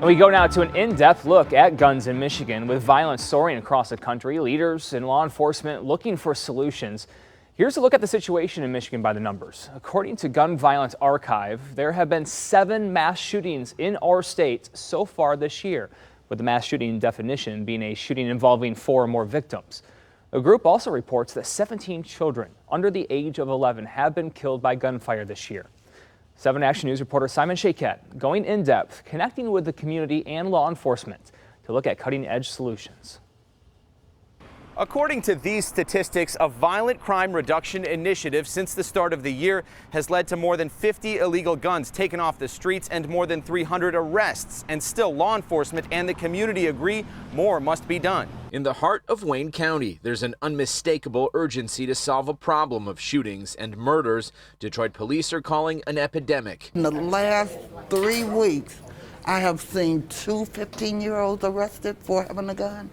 And we go now to an in-depth look at guns in Michigan. With violence soaring across the country, leaders and law enforcement looking for solutions. Here's a look at the situation in Michigan by the numbers. According to Gun Violence Archive, there have been 7 mass shootings in our state so far this year, with the mass shooting definition being a shooting involving 4 or more victims. The group also reports that 17 children under the age of 11 have been killed by gunfire this year. 7 Action News reporter Simon Shaquette going in depth, connecting with the community and law enforcement to look at cutting-edge solutions. According to these statistics, a violent crime reduction initiative since the start of the year has led to more than 50 illegal guns taken off the streets and more than 300 arrests. And still, law enforcement and the community agree more must be done. In the heart of Wayne County, there's an unmistakable urgency to solve a problem of shootings and murders Detroit police are calling an epidemic. In the last 3 weeks, I have seen 2 15-year-olds arrested for having a gun.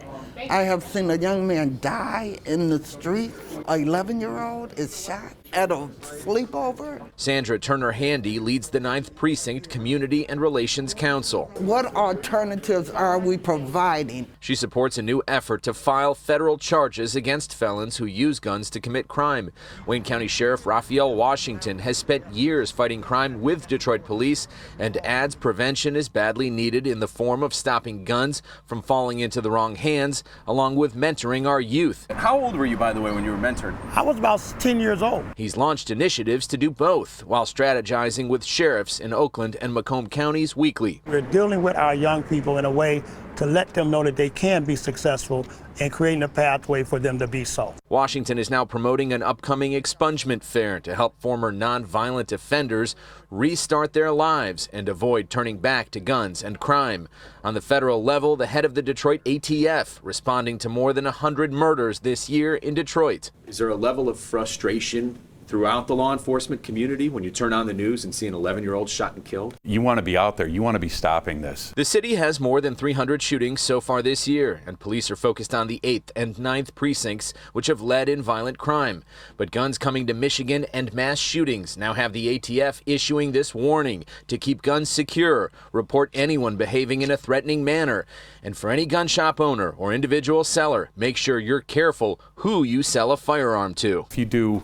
I have seen a young man die in the streets. An 11-year-old is shot at a sleepover. Sandra Turner Handy leads the 9th Precinct Community and Relations Council. What alternatives are we providing? She supports a new effort to file federal charges against felons who use guns to commit crime. Wayne County Sheriff Raphael Washington has spent years fighting crime with Detroit police and adds prevention is badly needed in the form of stopping guns from falling into the wrong hands, along with mentoring our youth. How old were you, by the way, when you were mentored? I was about 10 years old. He's launched initiatives to do both while strategizing with sheriffs in Oakland and Macomb counties weekly. We're dealing with our young people in a way to let them know that they can be successful and creating a pathway for them to be so. Washington is now promoting an upcoming expungement fair to help former nonviolent offenders restart their lives and avoid turning back to guns and crime. On the federal level, the head of the Detroit ATF responding to more than 100 murders this year in Detroit. Is there a level of frustration throughout the law enforcement community when you turn on the news and see an 11-year-old shot and killed? You want to be out there. You want to be stopping this. The city has more than 300 shootings so far this year, and police are focused on the 8th and 9th precincts, which have led in violent crime. But guns coming to Michigan and mass shootings now have the ATF issuing this warning to keep guns secure, report anyone behaving in a threatening manner. And for any gun shop owner or individual seller, make sure you're careful who you sell a firearm to. If you do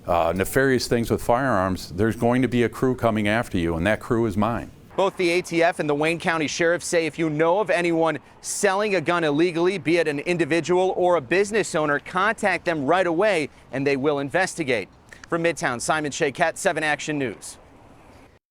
nefarious things with firearms, there's going to be a crew coming after you, and that crew is mine. Both the ATF and the Wayne County Sheriff say if you know of anyone selling a gun illegally, be it an individual or a business owner, contact them right away and they will investigate. From Midtown, Simon Shaquette, 7 Action News.